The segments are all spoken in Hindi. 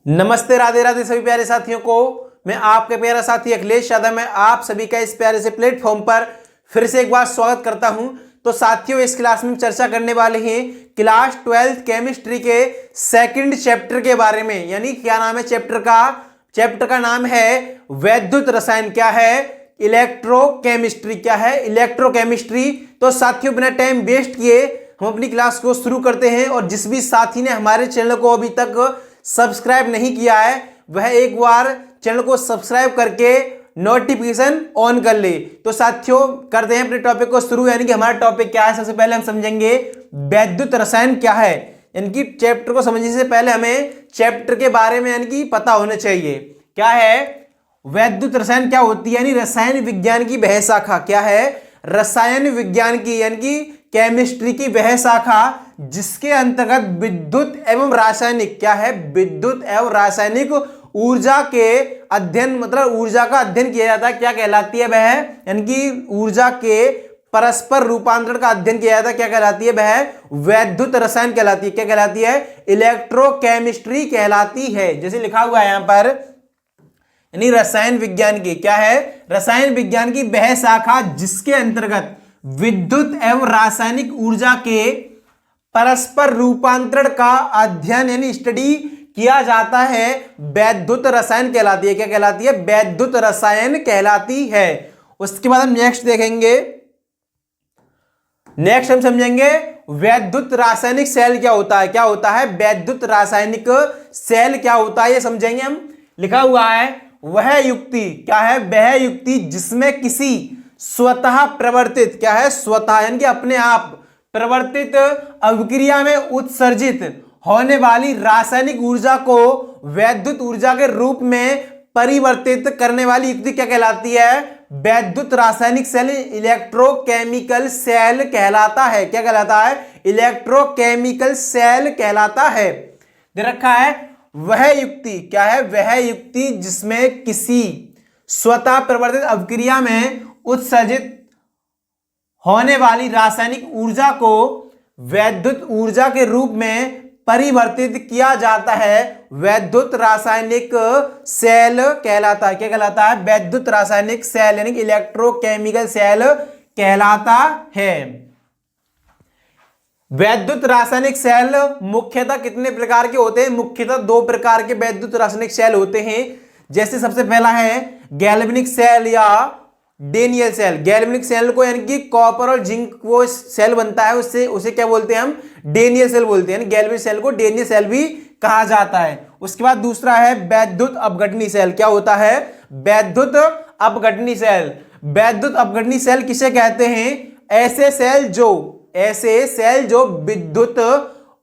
नमस्ते, राधे राधे सभी प्यारे साथियों को। मैं आपके प्यारा साथी अखिलेश यादव, मैं आप सभी का इस प्यारे से प्लेटफॉर्म पर फिर से एक बार स्वागत करता हूं। तो साथियों, इस क्लास में चर्चा करने वाले हैं क्लास 12th केमिस्ट्री के सेकंड चैप्टर के बारे में। यानी क्या नाम है चैप्टर का नाम है वैद्युत रसायन। क्या है? इलेक्ट्रोकेमिस्ट्री। क्या है? इलेक्ट्रोकेमिस्ट्री। तो साथियों, बिना टाइम वेस्ट किए हम अपनी क्लास को शुरू करते हैं। और जिस भी साथी ने हमारे चैनल को अभी तक सब्सक्राइब नहीं किया है वह एक बार चैनल को सब्सक्राइब करके नोटिफिकेशन ऑन कर ले। तो साथियों, करते हैं अपने टॉपिक को शुरू। यानी कि हमारा टॉपिक क्या है, सबसे पहले हम समझेंगे वैद्युत रसायन क्या है। यानी कि चैप्टर को समझने से पहले हमें चैप्टर के बारे में यानी कि पता होना चाहिए। क्या है वैद्युत रसायन? क्या होती है? यानी रसायन विज्ञान की वह शाखा। क्या है? रसायन विज्ञान की यानी कि केमिस्ट्री की वह शाखा जिसके अंतर्गत विद्युत एवं रासायनिक, क्या है, विद्युत एवं रासायनिक ऊर्जा के अध्ययन, मतलब ऊर्जा का अध्ययन किया जाता है। क्या कहलाती है वह? यानी कि ऊर्जा के परस्पर रूपांतरण का अध्ययन किया जाता है। क्या कहलाती है वह? वैद्युत रसायन कहलाती है। क्या कहलाती है? इलेक्ट्रोकेमिस्ट्री कहलाती है। जैसे लिखा हुआ है यहां पर, यानी रसायन विज्ञान की, क्या है, रसायन विज्ञान की वह शाखा जिसके अंतर्गत विद्युत एवं रासायनिक ऊर्जा के परस्पर रूपांतरण का अध्ययन यानी स्टडी किया जाता है, वैद्युत रसायन कहलाती है। क्या कहलाती है? वैद्युत रसायन कहलाती है। उसके बाद हम नेक्स्ट देखेंगे। नेक्स्ट हम समझेंगे वैद्युत रासायनिक सेल क्या होता है। क्या होता है वैद्युत रासायनिक सेल? क्या होता है ये समझेंगे हम। लिखा हुआ है वह युक्ति, क्या है, वह युक्ति जिसमें किसी स्वतः प्रवर्तित, क्या है, स्वतः यानी कि अपने आप प्रवर्तित अभिक्रिया में उत्सर्जित होने वाली रासायनिक ऊर्जा को वैद्युत ऊर्जा के रूप में परिवर्तित करने वाली युक्ति क्या कहलाती है? वैद्युत रासायनिक सेल, इलेक्ट्रोकेमिकल सेल कहलाता है। क्या कहलाता है? इलेक्ट्रोकेमिकल सेल कहलाता है। दे रखा है वह युक्ति, क्या है, वह युक्ति जिसमें किसी स्वतः प्रवर्तित अभिक्रिया में उत्सर्जित होने वाली रासायनिक ऊर्जा को वैद्युत ऊर्जा के रूप में परिवर्तित किया जाता है, वैद्युत रासायनिक सेल कहलाता है। क्या कहलाता है? वैद्युत रासायनिक सेल यानी कि इलेक्ट्रोकेमिकल सेल कहलाता है। वैद्युत रासायनिक सेल मुख्यतः कितने प्रकार के होते हैं? मुख्यतः दो प्रकार के वैद्युत रासायनिक सेल होते हैं। जैसे सबसे पहला है गैल्वेनिक सेल या डेनियल सेल। गैल्वेनिक सेल को यानी कि कॉपर और जिंक वो सेल बनता है, उससे उसे क्या बोलते हैं हम? डेनियल सेल बोलते हैं। गैल्वेनिक सेल को डेनियल सेल भी कहा जाता है। उसके बाद दूसरा है वैद्युत अपघटनी सेल। क्या होता है? वैद्युत अपघटनी सेल। वैद्युत अपघटनी सेल किसे कहते हैं? ऐसे सेल जो विद्युत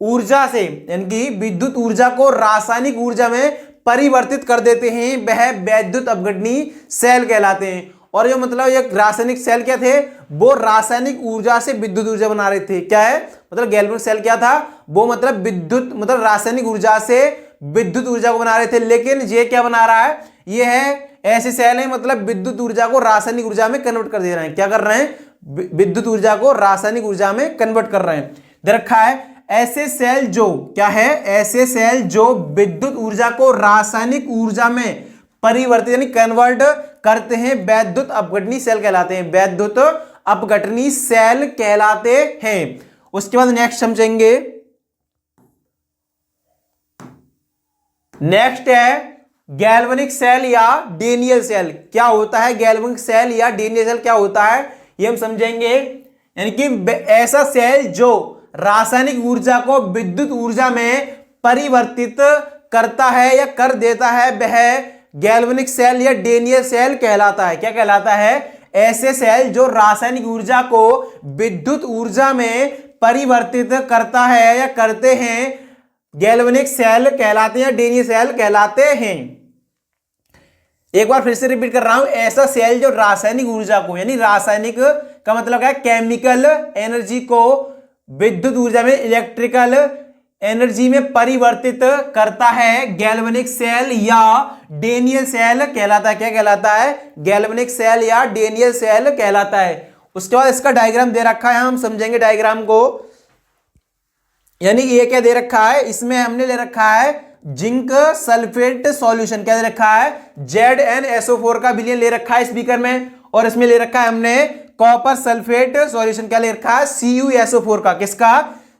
ऊर्जा से यानी कि विद्युत ऊर्जा को रासायनिक ऊर्जा में परिवर्तित कर देते हैं, वह वैद्युत अपघटनी सेल कहलाते हैं। और ये मतलब ये रासायनिक सेल क्या थे? वो रासायनिक ऊर्जा से विद्युत ऊर्जा बना रहे थे। क्या है मतलब गैल्वेनिक सेल क्या था? वो मतलब विद्युत, मतलब रासायनिक ऊर्जा से विद्युत ऊर्जा को बना रहे थे। लेकिन ये क्या बना रहा है? ये है ऐसे सेल है, मतलब विद्युत ऊर्जा को रासायनिक ऊर्जा में कन्वर्ट कर दे रहे हैं। क्या कर रहे हैं? विद्युत ऊर्जा को रासायनिक ऊर्जा में कन्वर्ट कर रहे हैं। दे रखा है ऐसे सेल जो, क्या है, ऐसे सेल जो विद्युत ऊर्जा को रासायनिक ऊर्जा में परिवर्तित यानी कन्वर्ट करते हैं, वैद्युत अपघटनी सेल कहलाते हैं। वैद्युत अपघटनी सेल कहलाते हैं। उसके बाद नेक्स्ट समझेंगे। नेक्स्ट है गैल्वेनिक सेल या डेनियल सेल। क्या होता है गैल्वेनिक सेल या डेनियल सेल? क्या होता है ये हम समझेंगे। यानी कि ऐसा सेल जो रासायनिक ऊर्जा को विद्युत ऊर्जा में परिवर्तित करता है या कर देता है, वह गैल्वेनिक सेल या डेनियल सेल कहलाता है। क्या कहलाता है? ऐसे सेल जो रासायनिक ऊर्जा को विद्युत ऊर्जा में परिवर्तित करता है या करते हैं, गैल्वेनिक सेल कहलाते हैं, डेनियल सेल कहलाते हैं। एक बार फिर से रिपीट कर रहा हूं, ऐसा सेल जो रासायनिक ऊर्जा को, यानी रासायनिक का मतलब है केमिकल एनर्जी को विद्युत ऊर्जा में, इलेक्ट्रिकल एनर्जी में परिवर्तित करता है, गैल्वेनिक सेल या डेनियल सेल कहलाता है। क्या कहलाता है? गैल्वेनिक सेल या डेनियल सेल कहलाता है। उसके बाद इसका डायग्राम दे रखा है, हम समझेंगे डायग्राम को। यानी ये क्या दे रखा है, इसमें हमने ले रखा है जिंक सल्फेट सॉल्यूशन, क्या दे रखा है ZnSO4 का विलयन ले रखा है इस बीकर में, और इसमें ले रखा है हमने कॉपर सल्फेट सॉल्यूशन, क्या ले रखा है CuSO4 का, किसका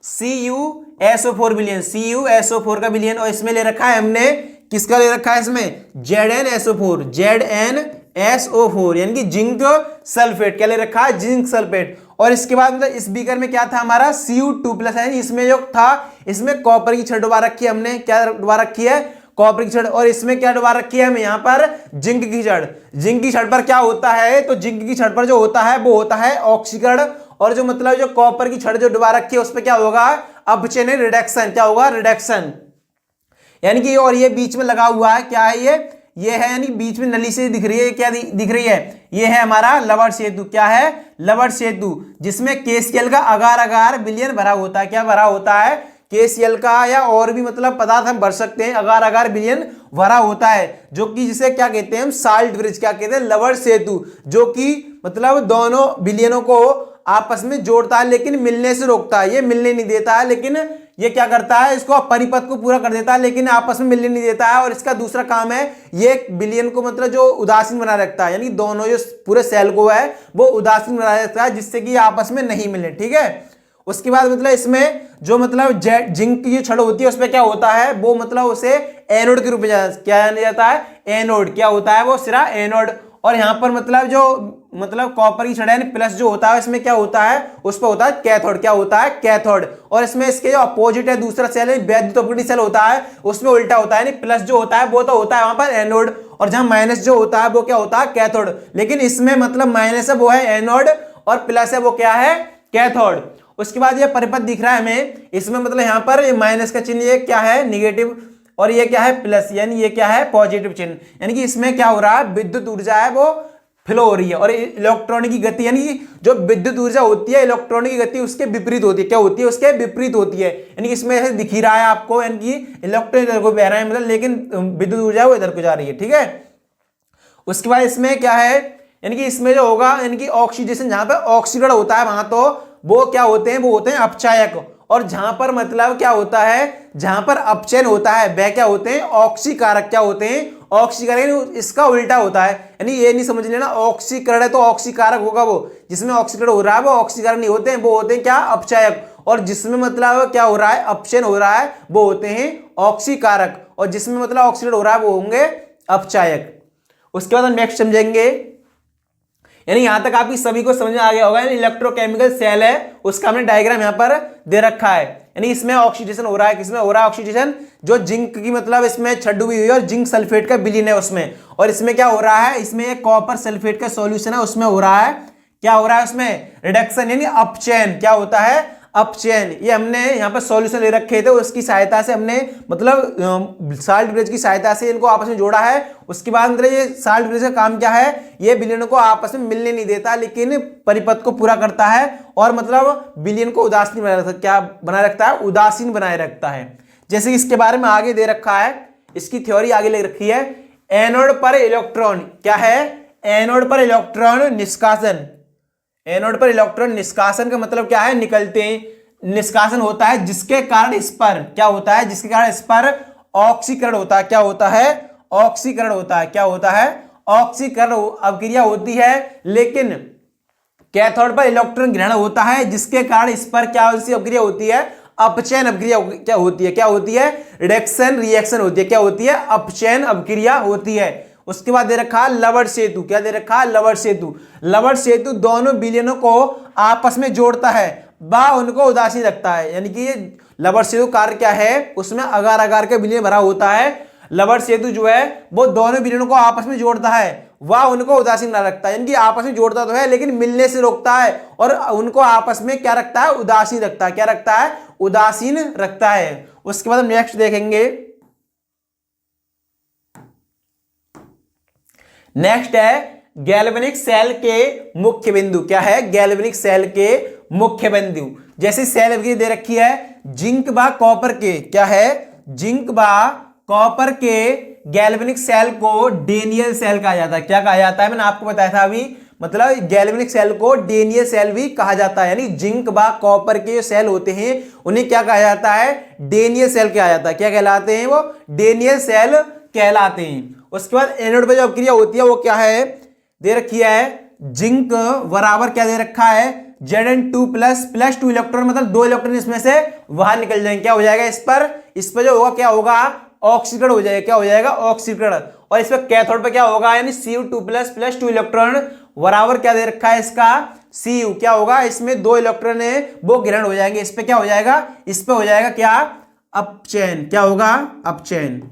CuSO4 विलयन, CuSO4 का विलयन, और इसमें ले रखा है हमने किसका ले रखा है इसमें ZnSO4 यानी कि जिंक सल्फेट, क्या ले रखा है जिंक सल्फेट। और इसके बाद मतलब इस बीकर में क्या था हमारा Cu2+ यानी इसमें जो था इसमें कॉपर की छड़ डुबा रखी है हमने, क्या डुबा रखी है कॉपर की छड़, और इसमें क्या डुबा रखी है हमें यहाँ पर जिंक की छड़। जिंक की छड़ पर क्या होता है, तो जिंक की छड़ पर जो होता है वो होता है ऑक्सीकरण, और जो मतलब जो कॉपर की छड़ जो डुबा रखी है उस पर क्या होगा अपचयन रिडक्शन, क्या होगा रिडक्शन, यानी कि और ये बीच में लगा हुआ है, क्या है ये है यानी बीच में नली से दिख रही है, क्या दिख रही है, ये है हमारा लवण सेतु, क्या है लवण सेतु, जिसमें KCl का अगार अगार विलयन भरा होता है, क्या भरा होता है KCl का, या और भी मतलब पदार्थ हम भर सकते हैं, अगार अगार विलयन भरा होता है, जो कि जिसे क्या कहते हैं हम साल्ट ब्रिज, क्या कहते हैं लवण सेतु, जो कि मतलब दोनों विलयनों को आपस में जोड़ता है लेकिन मिलने से रोकता है, ये मिलने नहीं देता है, लेकिन ये क्या करता है इसको परिपथ को पूरा कर देता है लेकिन आपस में मिलने नहीं देता है। और इसका दूसरा काम है ये विलयन को मतलब जो उदासीन बना रखता है, यानी दोनों जो पूरे सेल को है वो उदासीन बना रखता है, जिससे कि आपस में नहीं मिले, ठीक है। उसके बाद मतलब इसमें जो मतलब जिंक की छड़ होती है उसमें क्या होता है, वो मतलब उसे एनोड के रूप में क्या जाना जाता है, एनोड, क्या होता है वो सिरा एनोड। और यहाँ पर मतलब जो मतलब कॉपर की छड़ है प्लस जो होता है इसमें क्या होता है उस पर होता है कैथोड, क्या होता है कैथोड। और इसमें इसके जो अपोजिट है दूसरा सेल है वैद्युत अपघटन सेल होता है, उसमें उल्टा होता है, यानी प्लस जो होता है वो तो होता है वहां पर एनोड, और जहां माइनस जो होता है वो क्या होता है कैथोड। लेकिन इसमें मतलब माइनस है वो है एनोड और प्लस है वो क्या है कैथोड। उसके बाद ये परिपथ दिख रहा है हमें, इसमें मतलब यहाँ पर ये माइनस का चिन्ह ये क्या है निगेटिव, और ये क्या है प्लस, यानी ये क्या है पॉजिटिव चिन्ह, यानी कि इसमें क्या हो रहा है विद्युत ऊर्जा है वो फ्लो हो रही है। और इलेक्ट्रॉन की गति यानी कि जो विद्युत ऊर्जा होती है इलेक्ट्रॉन की गति उसके विपरीत होती है, क्या होती है उसके विपरीत होती है, यानी कि इसमें ऐसे दिख ही रहा है आपको, यानी कि इलेक्ट्रॉन इधर को बह रहा है मतलब, लेकिन विद्युत ऊर्जा वो इधर को जा रही है, ठीक है। उसके बाद इसमें क्या है, यानी कि इसमें जो होगा यानी कि ऑक्सीडेशन, जहां पर ऑक्सीकरण होता है वहां तो वो क्या होते हैं, वो होते हैं अपचायक, और जहां पर मतलब क्या होता है जहां पर अपचयन होता है वह क्या होते हैं ऑक्सीकारक, क्या होते हैं ऑक्सीकारक, इसका उल्टा होता है। यानी ये नहीं समझ लेना ऑक्सीकरण है तो ऑक्सीकारक होगा, वो जिसमें ऑक्सीकरण हो रहा है वो ऑक्सीकारक नहीं होते हैं, वो होते हैं क्या अपचायक, और जिसमें मतलब क्या हो रहा है अपचयन हो रहा है वो होते हैं ऑक्सीकारक, और जिसमें मतलब ऑक्सीकरण हो रहा है वो होंगे अपचायक। उसके बाद हम नेक्स्ट समझेंगे, यानी यहां तक आपकी सभी को समझ में आ गया होगा, यानी इलेक्ट्रोकेमिकल सेल है उसका हमने डायग्राम यहां पर दे रखा है। यानी इसमें ऑक्सीडेशन हो रहा है, किसमें हो रहा है ऑक्सीडेशन, जो जिंक की मतलब इसमें छड़ डूबी हुई है और जिंक सल्फेट का विलीन है उसमें, और इसमें क्या हो रहा है इसमें एक कॉपर सल्फेट का सॉल्यूशन है उसमें हो रहा है, क्या हो रहा है उसमें रिडक्शन, यानी अपचयन, क्या होता है अपचयन। ये हमने यहाँ पर सॉल्यूशन ले रखे थे उसकी सहायता से हमने मतलब साल्ट ब्रिज की सहायता से इनको आपस में जोड़ा है। उसके बाद मतलब ये साल्ट ब्रिज का काम क्या है, ये विलयन को आपस में मिलने नहीं देता लेकिन परिपथ को पूरा करता है, और मतलब विलयन को उदासीन बनाए रखता है, क्या बनाए रखता है उदासीन बनाए रखता है। जैसे इसके बारे में आगे दे रखा है, इसकी थ्योरी आगे ले रखी है, एनोड पर इलेक्ट्रॉन, क्या है एनोड पर इलेक्ट्रॉन निष्कासन, एनोड पर इलेक्ट्रॉन निष्कासन का मतलब क्या है निकलते हैं, निष्कासन होता है जिसके कारण इस पर क्या होता है, जिसके कारण इस पर ऑक्सीकरण होता है, क्या होता है ऑक्सीकरण होता है, क्या होता है ऑक्सीकरण अभिक्रिया होती है। लेकिन कैथोड पर इलेक्ट्रॉन ग्रहण होता है जिसके कारण इस पर क्या अभिक्रिया होती है अपचयन अभिक्रिया, क्या होती है, क्या होती है रिडक्शन रिएक्शन होती है, क्या होती है अपचयन अभिक्रिया होती है। उसके बाद दे रखा लवण सेतु, क्या दे रखा लवण सेतु, लवण सेतु दोनों विलयनों को आपस में जोड़ता है व उनको उदासीन रखता है, यानी कि ये लवण सेतु कार्य क्या है उसमें अगार अगार का विलयन भरा होता है। लवण सेतु जो है वो दोनों विलयनों को आपस में जोड़ता है वह उनको उदासीन न रखता है, यानी कि आपस में जोड़ता तो है लेकिन मिलने से रोकता है, और उनको आपस में क्या रखता है उदासीन रखता है, क्या रखता है उदासीन रखता है। उसके बाद हम नेक्स्ट देखेंगे, नेक्स्ट है गैल्वेनिक सेल के मुख्य बिंदु, क्या है गैल्वेनिक सेल के मुख्य बिंदु। जैसे सेल अभिक्रिया दे रखी है जिंक व कॉपर के, क्या है जिंक व कॉपर के गैल्वेनिक सेल को डेनियल सेल कहा जाता है, क्या कहा जाता है मैंने आपको बताया था अभी मतलब गैल्वेनिक सेल को डेनियल सेल भी कहा जाता है, यानी जिंक व कॉपर के जो सेल होते हैं उन्हें क्या कहा जाता है, डेनियल सेल कहा जाता है। क्या कहलाते हैं वो, डेनियल सेल कहलाते हैं। उसके बाद एनोड पे जो अभिक्रिया होती है वो क्या है, दे रखी है जिंक बराबर क्या दे रखा है, Zn2 प्लस 2 इलेक्ट्रॉन, मतलब 2 इलेक्ट्रॉन इसमें से बाहर निकल जाएंगे। क्या हो जाएगा, इस पर जो होगा क्या होगा, ऑक्सीकरण हो जाएगा। क्या हो जाएगा, ऑक्सीकरण। और इस पर कैथोड पे क्या होगा, यानी Cu2 प्लस 2 इलेक्ट्रॉन बराबर क्या दे रखा है इसका, Cu। क्या होगा, इसमें 2 इलेक्ट्रॉन है वो ग्रहण हो जाएंगे। इस पे क्या हो जाएगा, इस पे हो जाएगा क्या, अपचयन। क्या होगा, अपचयन।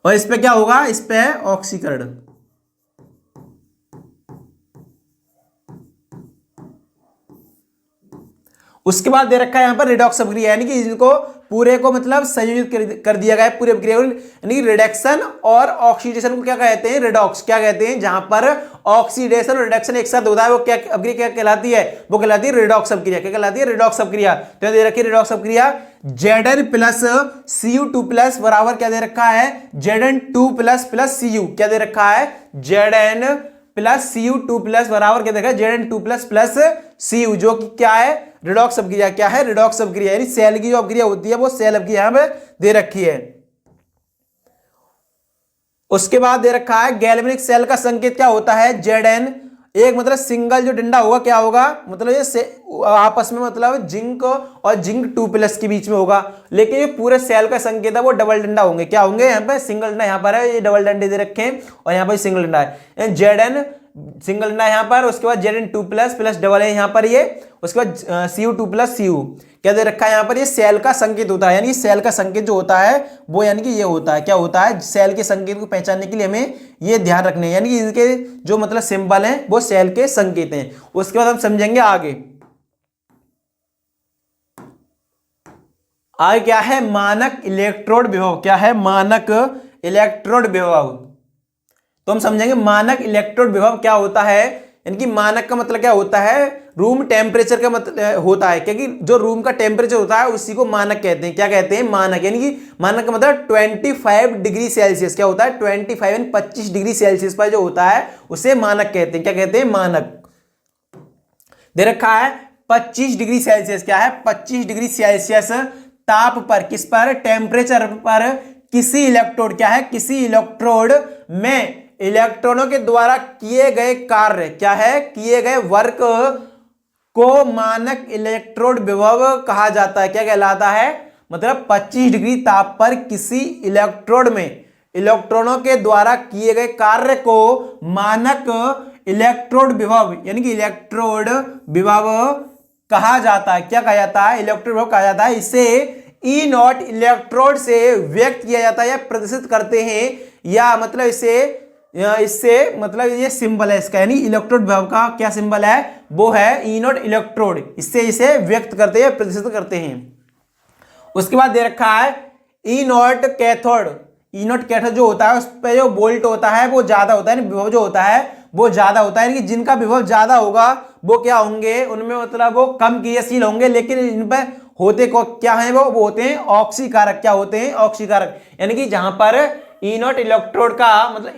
और इस पे क्या होगा, इस पे ऑक्सीकरण। उसके बाद दे रखा है यहां पर रिडॉक्स अभिक्रिया, यानी कि इनको पूरे को मतलब संयोजित कर दिया गया है पूरे अभिक्रिया, यानी कि रिडक्शन और ऑक्सीडेशन को क्या कहते हैं, रिडॉक्स। क्या कहते हैं, जहां पर ऑक्सीडेशन और रिडक्शन एक साथ होता है वो क्या अभिक्रिया क्या कहलाती है, वो कहलाती है रिडॉक्स अभिक्रिया। क्या कहलाती है, रिडॉक्स अभिक्रिया। तो दे रखी है रिडॉक्स अभिक्रिया, Zn प्लस Cu2 प्लस बराबर क्या दे रखा है, Zn2 प्लस Cu। क्या दे रखा है, Zn प्लस Cu2 प्लस बराबर क्या देखा है, Zn2 प्लस Cu, जो कि क्या है, रिडॉक्स अभिक्रिया। क्या है, रिडॉक्स अभिक्रिया, यानी सेल की जो अभिक्रिया होती है वो सेल अभिक्रिया यहां पर दे रखी है। उसके बाद दे रखा है गैल्वेनिक सेल का संकेत क्या होता है, Zn। एक मतलब सिंगल जो डंडा होगा क्या होगा, मतलब ये आपस में मतलब जिंक और जिंक 2 प्लस के बीच में होगा, लेकिन ये पूरे सेल का संकेत है वो डबल डंडा होंगे। क्या होंगे, यहाँ पे सिंगल डंडा यहाँ पर है, ये डबल डंडे दे रखे हैं, और यहाँ पर सिंगल डंडा है, Zn सिंगल डंडा यहाँ पर। उसके बाद Zn2 प्लस डबल है यहाँ पर ये। उसके बाद Cu2 प्लस Cu क्या दे रखा है यहाँ पर, ये सेल का संकेत होता है, यानी सेल का संकेत जो होता है वो यानी कि ये होता है। क्या होता है, सेल के संकेत को पहचानने के लिए हमें ये ध्यान रखने हैं, यानी कि इनके जो मतलब सिंबल हैं वो सेल के संकेत हैं। उसके बाद हम समझेंगे आगे क्या है, मानक इलेक्ट्रोड विभव। क्या है, मानक इलेक्ट्रोड विभव। तो हम समझेंगे मानक इलेक्ट्रोड विभव क्या होता है, यानी मानक का मतलब क्या होता है, रूम टेम्परेचर का मतलब होता है, क्योंकि जो रूम का टेम्परेचर होता है उसी को मानक कहते हैं। क्या कहते हैं, मानक। यानी कि मानक का मतलब 25 डिग्री सेल्सियस। क्या होता है, 25 डिग्री सेल्सियस पर जो होता है उसे मानक कहते हैं। क्या कहते हैं, मानक। दे रखा है 25 डिग्री सेल्सियस। क्या है, 25 डिग्री सेल्सियस ताप पर, किस पर, टेम्परेचर पर किसी इलेक्ट्रोड, क्या है, किसी इलेक्ट्रोड में इलेक्ट्रॉनों के द्वारा किए गए कार्य, क्या है, किए गए वर्क को मानक इलेक्ट्रोड विभव कहा जाता है। क्या कहलाता है, मतलब 25 डिग्री ताप पर किसी इलेक्ट्रोड में इलेक्ट्रॉनों के द्वारा किए गए कार्य को मानक इलेक्ट्रोड विभव, यानी कि इलेक्ट्रोड विभव कहा जाता है। क्या कहा जाता है, इलेक्ट्रोड विभव कहा जाता है। इसे E0 इलेक्ट्रोड से व्यक्त किया जाता है या प्रदर्शित करते हैं, या मतलब इससे मतलब ये सिंबल है इसका, यानी इलेक्ट्रोड विभव का क्या सिंबल है, वो है E0 इलेक्ट्रोड। इससे इसे व्यक्त करते हैं, प्रदर्शित करते हैं। उसके बाद दे रखा है E0 कैथोड। E0 कैथोड जो होता है उस पर जो वोल्ट होता है वो ज्यादा होता है, विभव जो होता है वो ज्यादा होता है, यानी कि जिनका विभव ज्यादा होगा वो क्या होंगे, उनमें मतलब वो कम क्रियाशील होंगे, लेकिन इन पर होते को क्या है, वो होते हैं ऑक्सीकारक। क्या होते हैं, ऑक्सीकारक। यानी कि जहां पर E0 इलेक्ट्रोड का मतलब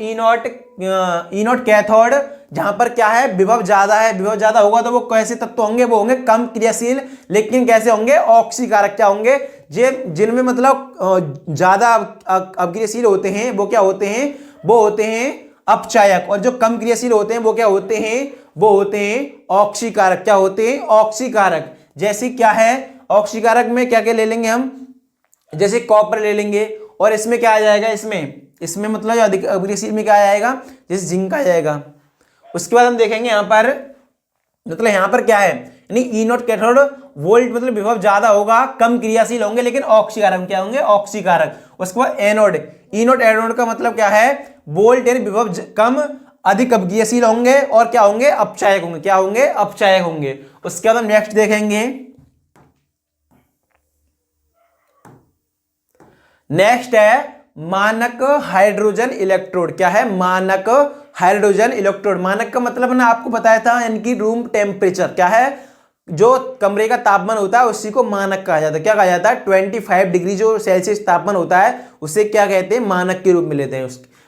E0 कैथोड जहां पर क्या है, विभव ज्यादा है, विभव ज्यादा होगा तो वो कैसे तत्व होंगे, वो होंगे कम क्रियाशील, लेकिन कैसे होंगे, ऑक्सीकारक। क्या होंगे, जिनमें मतलब ज्यादा अक्रियाशील होते हैं वो क्या होते हैं, वो होते हैं अपचायक, और जो कम क्रियाशील होते हैं वो क्या होते हैं, वो होते हैं ऑक्सीकारक। क्या होते हैं, ऑक्सीकारक। जैसे क्या है, ऑक्सीकारक में क्या क्या ले लेंगे हम, जैसे कॉपर ले लेंगे, और इसमें क्या आ जाएगा, इसमें मतलब अधिक अक्रियाशील में क्या आ जाएगा, जैसे जिंक आ जाएगा। उसके बाद हम देखेंगे यहाँ पर मतलब यहाँ पर क्या है, यानी E0 कैथोड वोल्ट मतलब विभव ज्यादा होगा, कम क्रियाशील होंगे, लेकिन ऑक्सीकारक क्या होंगे, ऑक्सीकारक। उसके बाद एनोड, E0 एनोड का मतलब क्या है, वोल्ट यानी विभव कम, अधिक अपक्रियाशील होंगे, और क्या होंगे, अपचायक होंगे। क्या होंगे, अपचायक होंगे। उसके बाद हम नेक्स्ट देखेंगे, नेक्स्ट है मानक हाइड्रोजन इलेक्ट्रोड। क्या है, मानक हाइड्रोजन इलेक्ट्रोड। मानक का मतलब ना आपको बताया था, यानी कि रूम टेम्परेचर। क्या है, जो कमरे का तापमान होता है उसी को मानक कहा जाता है। क्या कहा जाता है, 25 डिग्री जो सेल्सियस तापमान होता है उसे क्या कहते हैं, मानक के रूप में लेते हैं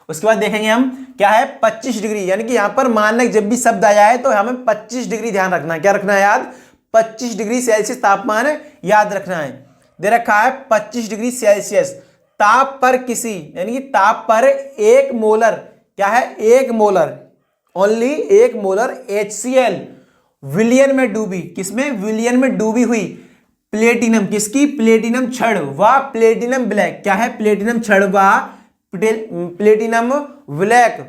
उसके बाद देखेंगे हम क्या है 25 डिग्री, यानी कि यहां पर मानक जब भी शब्द आ जाए तो हमें 25 डिग्री ध्यान रखना है। क्या रखना है याद? 25 डिग्री सेल्सियस तापमान याद रखना है। दे रखा है 25 डिग्री सेल्सियस ताप पर किसी, यानी कि ताप पर 1 मोलर, क्या है 1 मोलर, ओनली 1 मोलर HCl विलियन में डूबी, किसमें? विलियन में डूबी हुई प्लेटिनम, किसकी? प्लेटिनम छड़ व प्लेटिनम ब्लैक, क्या है? प्लेटिनम छड़ व प्लेटिनम ब्लैक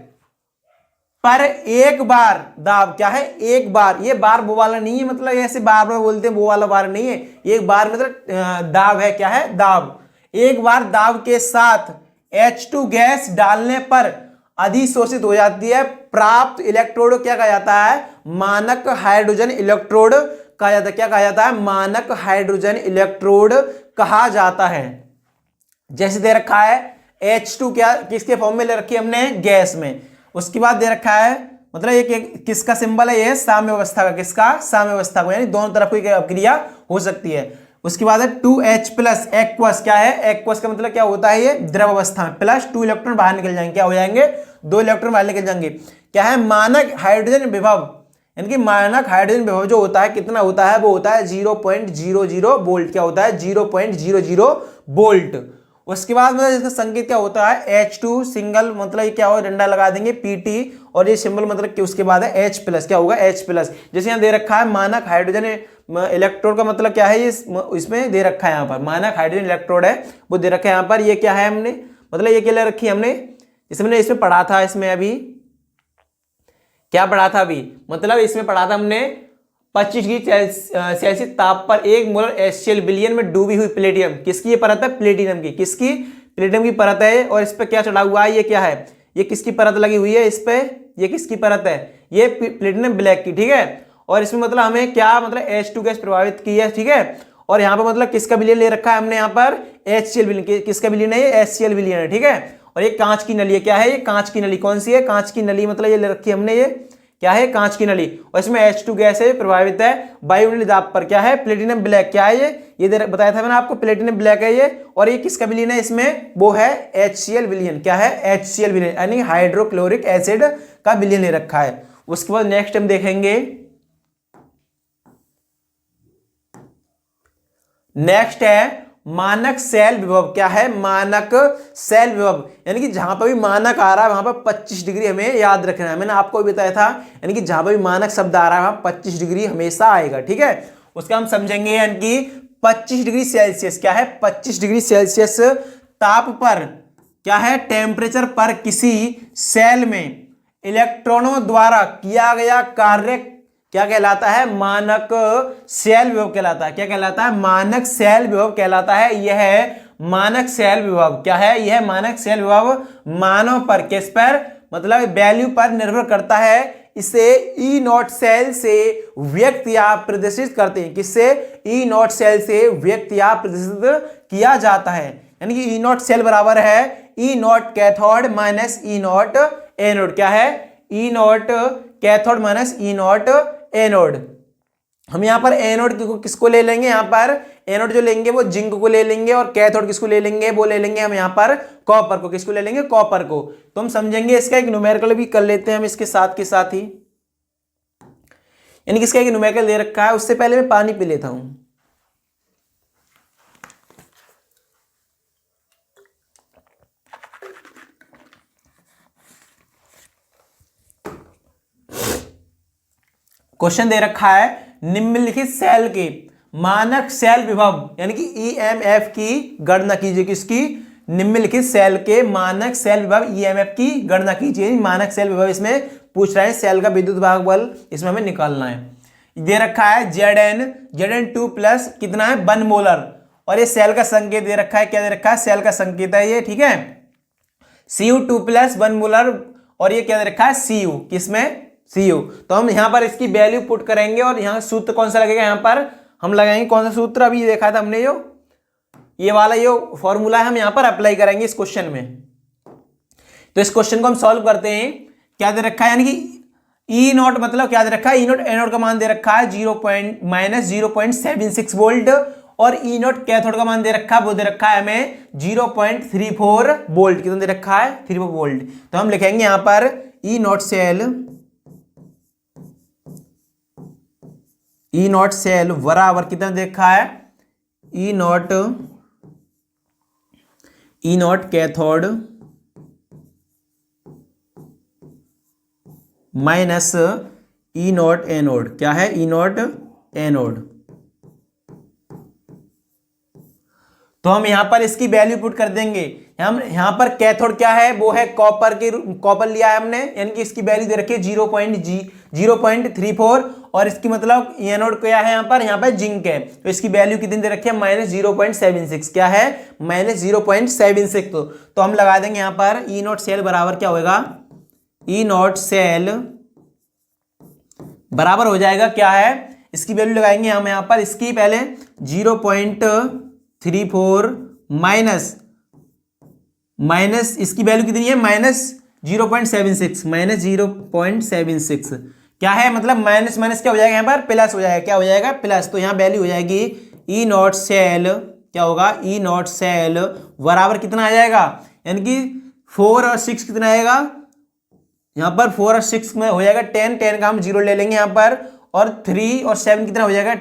पर एक बार दाब, क्या है? एक बार, ये बार वो वाला नहीं है, मतलब ऐसे बार बार बोलते हैं वो वाला बार नहीं है, एक बार मतलब दाब है, क्या है? दाब। एक बार दाब के साथ H2 गैस डालने पर अधिशोषित हो जाती है, प्राप्त इलेक्ट्रोड क्या कहा जाता है? मानक हाइड्रोजन इलेक्ट्रोड कहा जाता है। क्या कहा जाता है? मानक हाइड्रोजन इलेक्ट्रोड कहा जाता है। जैसे दे रखा है H2 क्या किसके फॉर्म में ले रखी है हमने? गैस में। उसके बाद दे रखा है मतलब ये किसका सिंबल है? ये साम्यावस्था का, किसका? साम्यावस्था को, यानी दोनों तरफ की क्रिया हो सकती है। उसके बाद है 2H प्लस एक्वस, क्या है? एक्वस का मतलब क्या होता है? ये द्रव अवस्था में, प्लस 2 इलेक्ट्रॉन बाहर निकल जाएंगे, क्या हो जाएंगे? 2 इलेक्ट्रॉन बाहर निकल जाएंगे। क्या है? मानक हाइड्रोजन विभव, यानी कि मानक हाइड्रोजन विभव जो होता है कितना होता है? वो होता है 0.00 वोल्ट। क्या होता है? 0.00 वोल्ट। उसके बाद मतलब इसका संकेत क्या होता है? H2 सिंगल, मतलब ये क्या होगा? डंडा लगा देंगे PT, और ये सिंबल मतलब कि उसके बाद है H प्लस, क्या होगा? H plus. जैसे यहाँ दे रखा है मानक हाइड्रोजन इलेक्ट्रोड का मतलब क्या है? ये इसमें दे रखा है, यहाँ पर मानक हाइड्रोजन इलेक्ट्रोड है वो दे रखा है यहाँ पर। ये क्या है हमने, मतलब ये क्या ले रखी है हमने? इसमें पढ़ा था, इसमें अभी क्या पढ़ा था? अभी मतलब इसमें पढ़ा था हमने 25 डिग्री सेल्सियस ताप पर 1 मोलर HCl विलियन में डूबी हुई प्लेटिनम, किसकी ये परत है? प्लेटिनम की। किसकी? प्लेटिनम की परत है। और इस पे क्या चढ़ा हुआ है? ये क्या है? ये किसकी परत लगी हुई है इस पे? ये किसकी परत है? ये प्लेटिनम ब्लैक की, ठीक है। और इसमें मतलब हमें क्या मतलब H2 गैस प्रभावित की है, ठीक है। और यहाँ पर मतलब किसका विलियन ले रखा है हमने? यहाँ पर HCl विलियन, किसका विलियन है? ये HCl विलियन है, ठीक है। और ये कांच की नली है, क्या है? ये कांच की नली। कौन सी है? कांच की नली, मतलब ये ले रखी है हमने, ये क्या है? कांच की नली। और इसमें H2 गैस है प्रभावित है वायुमंडलीय दाब पर, क्या है? Platinum black. क्या है ये बताया था मैंने आपको, प्लेटिनम ब्लैक है ये। और ये किसका विलियन है इसमें? वो है HCl विलियन। क्या है? HCl विलियन, यानी हाइड्रोक्लोरिक एसिड का विलियन ले रखा है। उसके बाद नेक्स्ट हम देखेंगे, नेक्स्ट है मानक सेल विभव। क्या है? मानक सेल विभव, यानी कि जहां पर भी मानक आ रहा है वहां पर 25 डिग्री हमें याद रखना है। मैंने आपको भी बताया था, यानी कि जहां पर भी मानक शब्द आ रहा है वहां 25 डिग्री हमेशा आएगा, ठीक है। उसका हम समझेंगे, यानी कि 25 डिग्री सेल्सियस, क्या है? 25 डिग्री सेल्सियस ताप पर, क्या है? टेम्परेचर पर किसी सेल में इलेक्ट्रॉनों द्वारा किया गया कार्य क्या कहलाता है? मानक सेल विभव कहलाता है। क्या कहलाता है? मानक सेल विभव कहलाता है। यह मानक सेल विभव क्या है? यह मानक सेल विभव मानव पर, किस पर? मतलब वैल्यू पर निर्भर करता है। इसे E0 सेल से व्यक्त या प्रदर्शित करते हैं। किससे? E0 सेल से व्यक्त या प्रदर्शित किया जाता है। यानी कि E0 सेल बराबर है E0 cathode minus E0 anode. क्या है? E0 cathode minus E0 anode. हम यहाँ पर एनोड किसको ले लेंगे? यहाँ पर एनोड जो लेंगे वो जिंक को ले लेंगे, और कैथोड किसको ले लेंगे? वो ले लेंगे हम यहाँ पर कॉपर को। किसको ले लेंगे? कॉपर को। तो हम समझेंगे, इसका एक न्यूमेरिकल भी कर लेते हैं हम इसके साथ के साथ ही, यानी कि इसका एक न्यूमेरिकल दे रखा है। उससे पहले मैं पानी पी लेता हूं। क्वेश्चन दे रखा है, निम्नलिखित सेल के मानक सेल विभव यानी कि EMF की गणना कीजिए। किसकी? निम्नलिखित सेल के मानक सेल विभव EMF की गणना कीजिए। मानक सेल विभव इसमें पूछ रहा है, सेल का विद्युत भाग बल इसमें हमें निकालना है। दे रखा है Zn2 प्लस कितना है? 1 मोलर। और ये सेल का संकेत दे रखा है। क्या दे रखा है? सेल का संकेत है ये, ठीक है। Cu2 प्लस 1 मोलर, और ये क्या दे रखा है? Cu। किसमें? Cu। तो हम यहां पर इसकी वैल्यू पुट करेंगे, और यहां सूत्र कौन सा लगेगा? यहां पर हम लगाएंगे कौन सा सूत्र? अभी देखा था हमने, जो ये वाला जो फॉर्मूला है हम यहां पर अप्लाई करेंगे इस क्वेश्चन में। तो इस क्वेश्चन को हम सॉल्व करते हैं। क्या दे रखा है? यानी कि E0 मतलब क्या दे रखा है? E0 एनोड का मान दे रखा है -0.76 वोल्ट, और ई नॉट कैथोड का मान दे रखा है, वो दे रखा है हमें 0.34 वोल्ट। कितना दे रखा है? 34 वोल्ट। तो हम लिखेंगे यहां पर ई नॉट सेल बराबर कितना दे रखा है? E naught cathode minus E naught anode. क्या है? E naught anode. तो हम यहां पर इसकी वैल्यू पुट कर देंगे। हम यहां पर कैथोड क्या है? वो है कॉपर लिया है हमने, यानी कि इसकी वैल्यू दे रखी है 0.34 और इसकी मतलब एनोड क्या है? यहां पर जिंक है, तो इसकी वैल्यू कितनी दे रखी है? -0.76। क्या है? -0.76। तो हम लगा देंगे यहां पर ई नॉट सेल बराबर क्या होगा? ई नॉट सेल बराबर हो जाएगा क्या है? इसकी वैल्यू लगाएंगे हम यहां पर, इसकी पहले 0.34 माइनस इसकी वैल्यू कितनी है? -0.76। क्या है? मतलब माइनस माइनस क्या हो जाएगा? यहां पर प्लस हो जाएगा। क्या हो जाएगा? प्लस। तो यहां वैल्यू हो जाएगी ई नॉट सेल, क्या होगा? ई नॉट सेल बराबर कितना आ जाएगा? यानी कि 4 और 6 कितना आएगा? यहां पर 4 और 6 में हो जाएगा 10 का हम 0 ले लेंगे यहां पर, और 3 और 7 कितना हो जाएगा?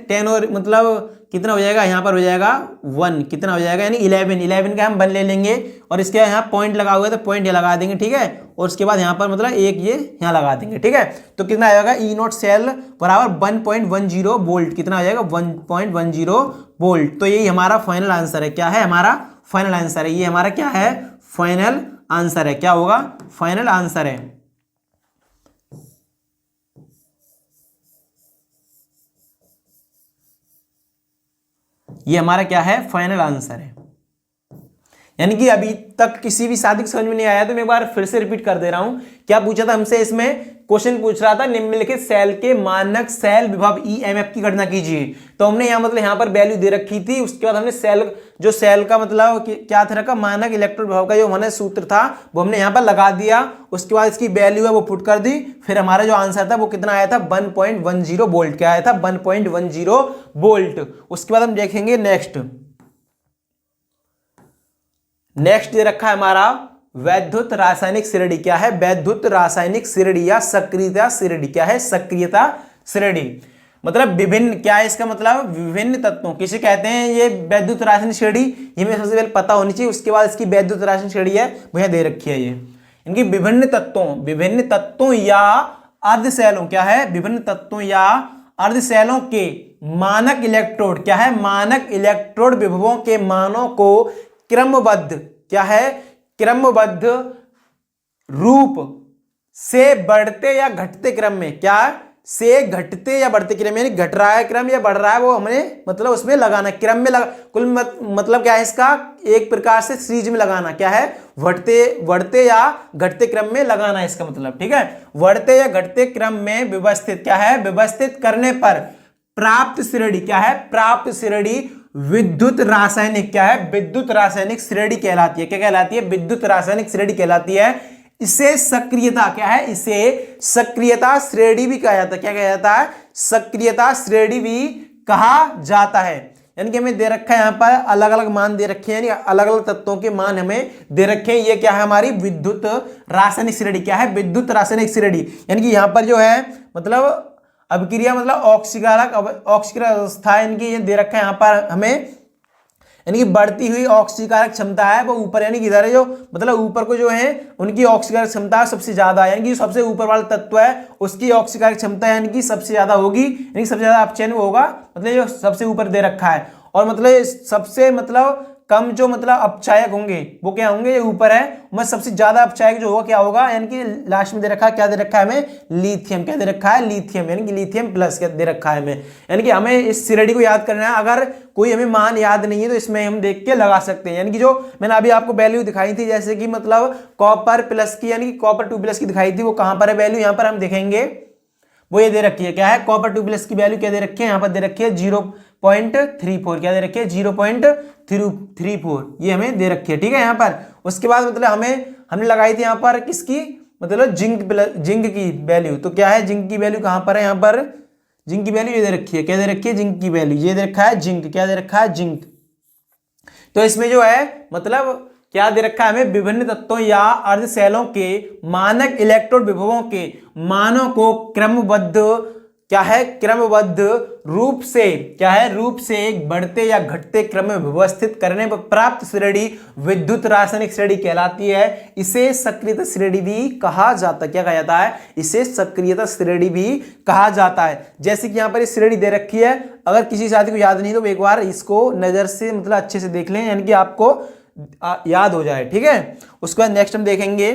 10 और मतलब कितना हो जाएगा? यहां पर हो जाएगा 1। कितना हो जाएगा? यानी 11 का हम 1 ले लेंगे, और इसके यहाँ पॉइंट लगा हुआ है तो पॉइंट ये लगा देंगे, ठीक है। और उसके बाद यहाँ पर मतलब एक ये यहाँ लगा देंगे, ठीक है। तो कितना आएगा? ई नॉट सेल बराबर 1.10 वोल्ट। कितना आ जाएगा? 1.10 वोल्ट। तो यही हमारा फाइनल आंसर है। क्या है हमारा फाइनल आंसर है? ये हमारा क्या है? फाइनल आंसर है। क्या होगा? फाइनल आंसर है। ये हमारा क्या है? फाइनल आंसर है। यानी कि अभी तक किसी भी साथी को समझ में नहीं आया तो मैं एक बार फिर से रिपीट कर दे रहा हूं। क्या पूछा था हमसे? इसमें क्वेश्चन पूछ रहा था निम्नलिखित सेल के मानक सेल विभव ईएमएफ की गणना कीजिए। तो हमने यहां मतलब यहां पर वैल्यू दे रखी थी, उसके बाद हमने सेल का मतलब क्या था रखा? मानक इलेक्ट्रोड विभव का जो हमारा सूत्र था वो हमने यहां पर लगा दिया। उसके बाद इसकी वैल्यू है वो पुट कर दी। फिर हमारा जो आंसर था वो कितना आया था? 1.10 वोल्ट। क्या आया था? 1.10 वोल्ट। उसके बाद हम देखेंगे नेक्स्ट दे रखा है हमारा वैद्युत रासायनिक श्रेणी। क्या है? वैद्युत रासायनिक श्रेणी या सक्रियता श्रेणी। क्या है? सक्रियता श्रेणी। मतलब विभिन्न, क्या है इसका मतलब? विभिन्न तत्वों, किसे कहते हैं ये वैद्युत रासायनिक श्रेणी? ये हमें सबसे पहले पता होनी चाहिए। उसके बाद इसकी वैद्युत रासायनिक श्रेणी है वो यहाँ दे रखी है। ये इनकी विभिन्न तत्वों या अर्धशैलों, क्या है? विभिन्न तत्वों या अर्धशैलों के मानक इलेक्ट्रोड, क्या है? मानक इलेक्ट्रोड विभवों के मानों को क्रमबद्ध, क्या है? क्रमबद्ध रूप से बढ़ते या घटते क्रम में, क्या से घटते या बढ़ते क्रम, यानी घट रहा है क्रम या बढ़ रहा है, वो हमें मतलब उसमें लगाना, क्रम में लगा, कुल मतलब क्या है इसका? एक प्रकार से सीरीज में लगाना। क्या है? बढ़ते या घटते क्रम में लगाना इसका मतलब, ठीक है। बढ़ते या घटते क्रम में व्यवस्थित, क्या है? व्यवस्थित करने पर प्राप्त श्रेणी, क्या है? प्राप्त श्रेणी विद्युत रासायनिक, क्या है? विद्युत रासायनिक श्रेणी कहलाती है। क्या कहलाती है? विद्युत रासायनिक श्रेणी कहलाती है। इसे सक्रियता, क्या है? इसे सक्रियता श्रेणी भी कहा जाता है। क्या कहा जाता है? सक्रियता श्रेणी भी कहा जाता है। यानी कि हमें दे रखा है यहाँ पर अलग अलग मान दे रखे हैं, यानी अलग अलग तत्वों के मान हमें दे रखे हैं। ये क्या है? हमारी विद्युत रासायनिक श्रेणी। क्या है? विद्युत रासायनिक श्रेणी। यानी कि यहाँ पर जो है मतलब अभिक्रिया मतलब ऑक्सीकारक अवस्था, इनकी ये दे रखा है यहाँ पर हमें, यानी कि बढ़ती हुई ऑक्सीकारक क्षमता है वो ऊपर, यानी कि इधर जो मतलब ऊपर को जो है उनकी ऑक्सीकारक क्षमता सबसे ज्यादा है, यानी कि सबसे ऊपर वाला तत्व है उसकी ऑक्सीकारक क्षमता यानी कि सबसे ज्यादा होगी, यानी कि सबसे ज्यादा अपचयन होगा, मतलब जो सबसे ऊपर दे रखा है। और मतलब सबसे मतलब कम जो मतलब अपचायक होंगे वो क्या होंगे? ये ऊपर है। मतलब सबसे ज्यादा अपचायक जो होगा क्या होगा? यानी कि लास्ट में दे रखा है, क्या दे रखा है हमें? लिथियम। क्या दे रखा है? लिथियम, यानी कि लिथियम प्लस क्या दे रखा है हमें। यानी कि हमें इस श्रेणी को याद करना है। अगर कोई हमें मान याद नहीं है तो इसमें हम देख के लगा सकते हैं। यानी कि जो मैंने अभी आपको वैल्यू दिखाई थी, जैसे कि मतलब कॉपर प्लस की, यानी कि कॉपर 2+ की दिखाई थी, वो कहां पर है वैल्यू? यहाँ पर हम देखेंगे वो ये दे रखी है। क्या है? कॉपर 2+ की वैल्यू क्या दे रखी है? यहाँ पर दे रखी है 0.34। क्या दे रखी है? 0.34 ये हमें दे रखी है, ठीक है यहाँ पर। उसके बाद मतलब हमने लगाई थी यहाँ पर किसकी? मतलब जिंक की वैल्यू। तो क्या है? जिंक की वैल्यू कहां पर है? यहाँ पर जिंक की वैल्यू ये दे रखी है, क्या दे रखी है, जिंक की वैल्यू, ये दे रखा है जिंक, क्या दे रखा है, जिंक। तो इसमें जो है मतलब क्या दे रखा है हमें, विभिन्न तत्वों या अर्धशैलों के मानक इलेक्ट्रोड विभवों के मानों को क्रमबद्ध, क्या है, क्रमबद्ध रूप से, क्या है, रूप से एक बढ़ते या घटते क्रम में व्यवस्थित करने पर प्राप्त श्रेणी विद्युत रासायनिक श्रेणी कहलाती है। इसे सक्रियता श्रेणी भी कहा जाता है, क्या कहा जाता है, इसे सक्रियता श्रेणी भी कहा जाता है। जैसे कि यहाँ पर इस श्रेणी दे रखी है, अगर किसी साथी को याद नहीं तो एक बार इसको नजर से मतलब अच्छे से देख लें, यानी कि आपको याद हो जाए, ठीक है। उसके बाद नेक्स्ट हम देखेंगे,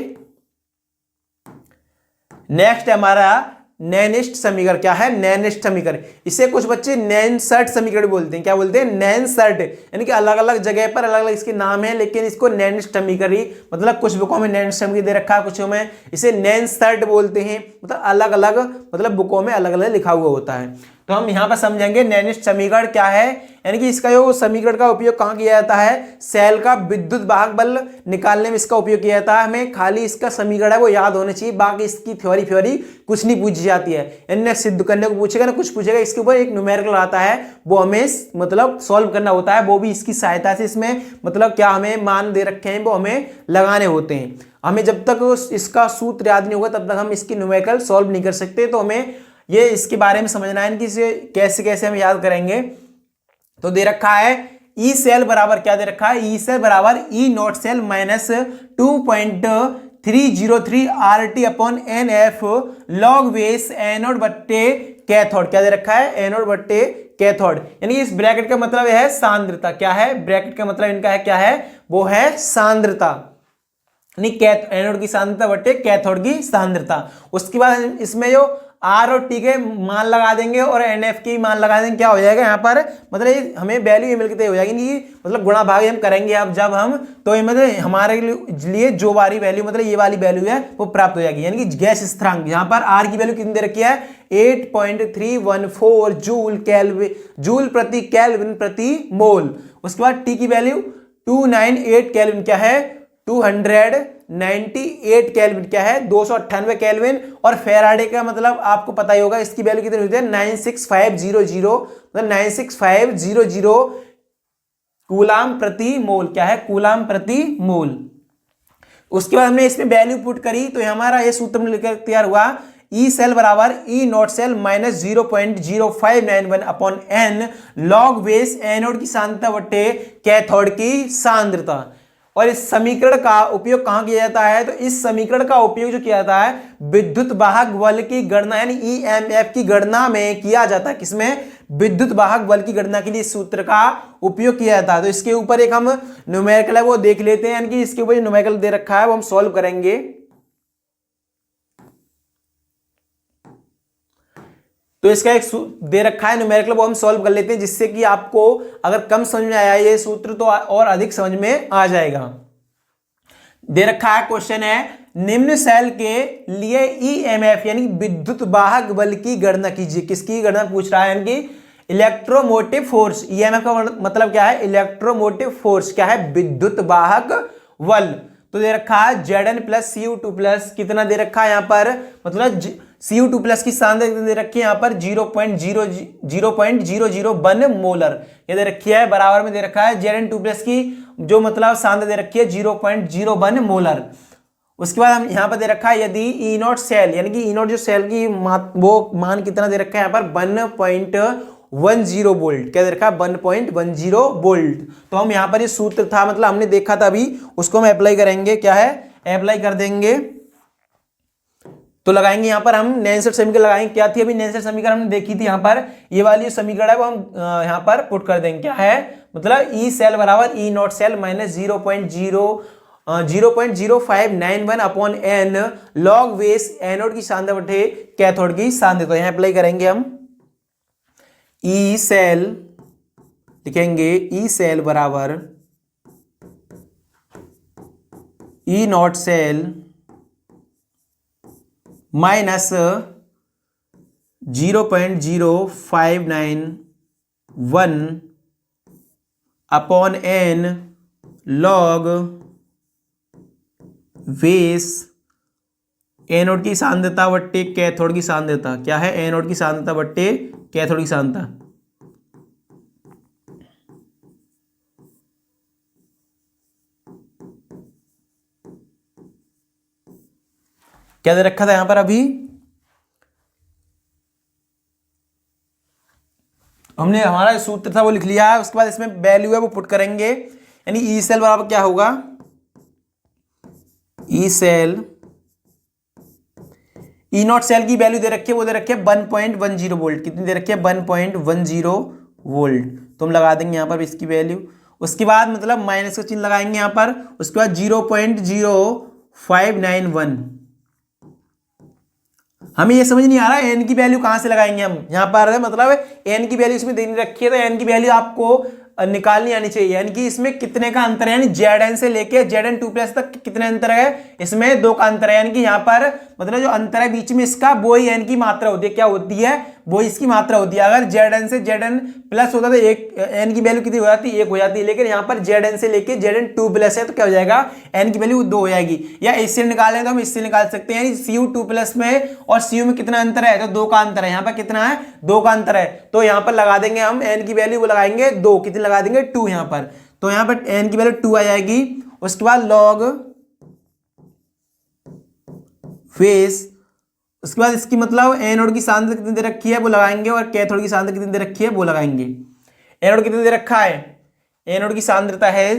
नेक्स्ट है हमारा नैनिष्ठ समीकरण, क्या है, नैनिष्ठ समीकरण। इसे कुछ बच्चे नैनसर्ट समीकरण बोलते हैं, क्या बोलते हैं, नैनसर्ट, यानी कि अलग अलग जगह पर अलग अलग इसके नाम है, लेकिन इसको नैनिष्ठ समीकरण, मतलब कुछ बुकों में नैनिष्ठ समीकरण दे रखा है, कुछ में इसे नैनसर्ट बोलते हैं, मतलब अलग अलग, मतलब बुकों में अलग अलग लिखा हुआ होता है। तो हम यहाँ पर समझेंगे नैनिष्ठ समीकरण क्या है, यानी कि इसका जो समीकरण का उपयोग कहाँ किया जाता है, सेल का विद्युत वाहक बल निकालने में इसका उपयोग किया जाता है। हमें खाली इसका समीकरण है वो याद होना चाहिए, बाकी इसकी थ्योरी कुछ नहीं पूछी जाती है। यानी सिद्ध करने को पूछेगा ना कुछ पूछेगा, इसके ऊपर एक न्यूमेरिकल आता है, वो हमें मतलब सॉल्व करना होता है, वो भी इसकी सहायता से। इसमें मतलब क्या हमें मान दे रखे हैं वो हमें लगाने होते हैं। हमें जब तक इसका सूत्र याद नहीं होगा तब तक हम इसकी न्यूमेरिकल सॉल्व नहीं कर सकते। तो हमें ये इसके बारे में समझना है कि इसे कैसे कैसे हम याद करेंगे। तो दे रखा है ई सेल बराबर, क्या दे रखा है, ई सेल बराबर E not cell minus 2.303 RT upon NF log base anode बट्टे कैथोड, क्या दे रखा है, एनोड बट्टे कैथोड। यानी इस ब्रैकेट का मतलब है सांद्रता, क्या है, ब्रैकेट का मतलब इनका है क्या है, वो है सांद्रता, एनोड की सांद्रता बट्टे कैथोड की सांद्रता। उसके बाद इसमें जो आर और टी के मान लगा देंगे और एनएफ की मान लगा देंगे, क्या हो जाएगा यहाँ पर, मतलब हमें वैल्यू ये मिलकर हो जाएगी, नहीं मतलब गुणा भाग हम करेंगे अब जब हम, तो ये मतलब हमारे लिए जो वाली वैल्यू मतलब ये वाली वैल्यू है वो प्राप्त हो जाएगी। यानी कि गैस स्थिरांक, यहाँ पर आर की वैल्यू कितनी दे रखी है, 8.314 जूल प्रति केल्विन प्रति मोल। उसके बाद टी की वैल्यू 298 केल्विन, क्या है, 298 केल्विन, क्या है, 298 केल्विन। और फेराडे का मतलब आपको पता ही होगा, इसकी वैल्यू कितनी होती है, 96500, मतलब 96500 कूलाम प्रति मोल, क्या है, कूलाम प्रति मोल। उसके बाद हमने इसमें वैल्यू पुट करी तो हमारा ये सूत्र मिलकर तैयार हुआ, ई सेल बराबर E not cell minus 0.0591 upon N log base anode की सांद्रता बट्टे कैथोड की सांद्रता। और इस समीकरण का उपयोग कहां किया जाता है, तो इस समीकरण का उपयोग जो किया जाता है विद्युत वाहक बल की गणना यानी ईएमएफ की गणना में किया जाता है। किसमें, विद्युत वाहक बल की गणना के लिए इस सूत्र का उपयोग किया जाता है। तो इसके ऊपर एक हम न्यूमेरिकल है वो देख लेते हैं, यानी कि इसके ऊपर न्यूमेरिकल दे रखा है वो हम सॉल्व करेंगे। तो इसका एक दे रखा है न्यूमेरिकल, वो हम सॉल्व कर लेते हैं, जिससे कि आपको अगर कम समझ में आया ये सूत्र तो और अधिक समझ में आ जाएगा। दे रखा है क्वेश्चन है, निम्न सेल के लिए ईएमएफ यानी विद्युत वाहक बल की गणना कीजिए। किसकी गणना पूछ रहा है, यानी कि इलेक्ट्रोमोटिव फोर्स। ईएमएफ का मतलब क्या है, इलेक्ट्रोमोटिव फोर्स, क्या है, विद्युत वाहक बल। तो दे रखा है Zn प्लस Cu2 प्लस, कितना दे रखा है यहाँ पर, मतलब Cu2 प्लस की सांद्रता दे रखी है यहाँ पर 0.001 मोलर, ये दे रखी है। बराबर में दे रखा है Zn2 प्लस की जो मतलब सांद्रता दे रखी है 0.01 मोलर। उसके बाद हम यहाँ पर दे रखा है यदि ई नॉट सेल यानी कि ई नॉट जो सेल की वो मान कितना दे रखा है यहाँ पर 1.10 वोल्ट, क्या दे रखा है 1.10 वोल्ट। तो हम यहाँ पर ये सूत्र था मतलब हमने देखा था अभी, उसको हम अप्लाई करेंगे, क्या है, अप्लाई कर देंगे। तो लगाएंगे यहाँ पर हम नैनसर्ट समीकरण लगाएंगे, क्या थी अभी नैनसर्ट समीकरण हमने देखी थी, यहाँ पर ये वाली समीकरण है वो हम यहाँ पर पुट कर देंगे, क्या है, मतलब ई सेल बराबर E not cell minus 0.0591 upon N log base anode की सांद्रता बटे कैथोड की सांद्रता। तो यहाँ अप्लाई करेंगे हम ई सेल, लिखेंगे ई सेल बराबर E not cell minus 0.0591 upon N log base anode की सांद्रता बट्टे कैथोड की सांद्रता, क्या है, एनोड की सांद्रता बट्टे कैथोडिक सांद्रता। क्या दे रखा था यहां पर? अभी हमने हमारा सूत्र था वो लिख लिया है, उसके बाद इसमें वैल्यू है वो पुट करेंगे, यानी ई सेल बराबर क्या होगा, E cell, E not cell की वैल्यू दे रखी है, वो दे रखी है 1.10 वोल्ट। कितनी दे रखी है? 1.10 वोल्ट। तो हम लगा देंगे यहाँ पर इसकी वैल्यू। उसके बाद मतलब माइनस का चिन्ह लगाएंगे यहाँ पर। उसके बाद 0.0591। हमें ये समझ नहीं आ रहा है एन की वैल्यू कहां से लगाएंगे हम यहाँ पर, मतलब एन की वैल्यू इसमें देनी रखी है तो एन की वैल्यू आपको निकालनी आनी चाहिए, यानी कि इसमें कितने का अंतर है, यानी जेड से लेके जेड टू प्लस तक कितने अंतर है, इसमें 2 का अंतर है, यानी कि यहाँ पर मतलब जो अंतर है बीच में इसका वो ही एन की मात्रा होती है। क्या होती है? वो इसकी मात्रा होती है। अगर जेड से जेड प्लस होता तो एक एन की वैल्यू कितनी हो जाती? 1 हो जाती है, लेकिन यहाँ पर जेड से लेके जेड टू प्लस है तो क्या हो जाएगा? एन की वैल्यू 2 हो जाएगी। या इससे निकालें तो हम इससे निकाल सकते हैं, यानी सी टू प्लस में और सी में कितना अंतर है? तो 2 का अंतर है। यहाँ पर कितना है? 2 का अंतर है। तो यहाँ पर लगा देंगे हम एन की वैल्यू, वो लगाएंगे 2, कितनी लगा देंगे? 2 यहाँ पर। तो यहाँ पर एन की वैल्यू 2 आ जाएगी। उसके बाद लॉग फेस, उसके बाद इसकी मतलब एनोड की सांद्रता कितनी दे रखी है वो लगाएंगे, और कैथोड की सांद्रता कितनी दे रखी है वो लगाएंगे। एनोड कितनी दे रखा है? एनोड की सांद्रता है,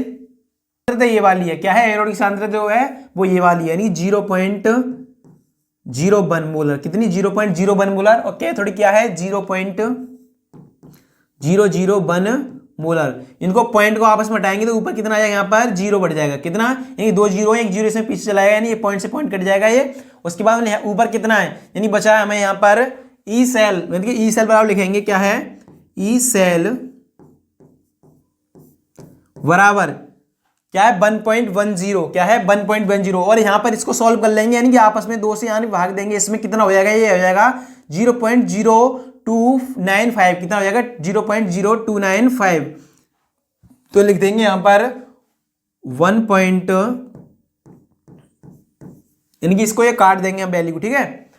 ये वाली है। क्या है? एनोड की सांद्रता जो है वो ये वाली है, यानी 0.01 मोलर। कितनी? 0.01 मोलर। और कैथोड क्या है? 0.001 मोलर। इनको पॉइंट को आपस में हटाएंगे तो ऊपर कितना आ जाएगा? यहाँ पर 0 बढ़ जाएगा। कितना? यानी 2 जीरो, एक जीरो इसमें पीछे चला जाएगा, यानी ये पॉइंट से पॉइंट कट जाएगा ये। उसके बाद ऊपर कितना है? यानी बचा है हमें यहाँ पर ई सेल, यानी कि ई सेल बराबर लिखेंगे क्या है? ई सेल बराबर क्या है? 1.10। क्या है? 1.10। और यहाँ पर इसको सॉल्व कर लेंगे, यानी कि आपस में 2 से यानी भाग देंगे। इसमें कितना हो जाएगा? ये हो जाएगा 0.0295। कितना हो जाएगा? 0.0295। तो लिख देंगे यहाँ पर 1. यानी कि इसको ये काट देंगे हम वैल्यू को, ठीक है,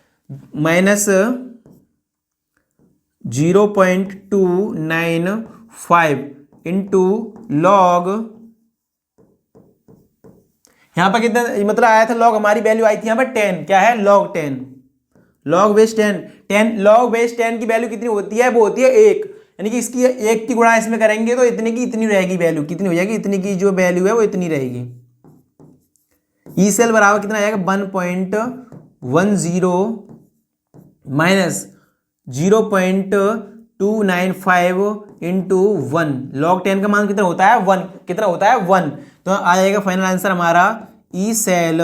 माइनस 0.295 इंटू लॉग, यहां पर कितना मतलब आया था? लॉग हमारी वैल्यू आई थी यहाँ पर 10। क्या है? Log 10, log base 10। Log base 10 की वैल्यू कितनी होती है? वो होती है 1, यानी कि इसकी 1 की गुणा इसमें करेंगे तो इतने की इतनी रहेगी वैल्यू। कितनी हो जाएगी? इतनी की जो वैल्यू है वो इतनी रहेगी। ई सेल बराबर कितना आ जाएगा? 1.10 माइनस 0.295 इंटू 1। लॉग 10 का मान कितना होता है? 1। कितना होता है? 1। तो आ जाएगा फाइनल आंसर हमारा ई सेल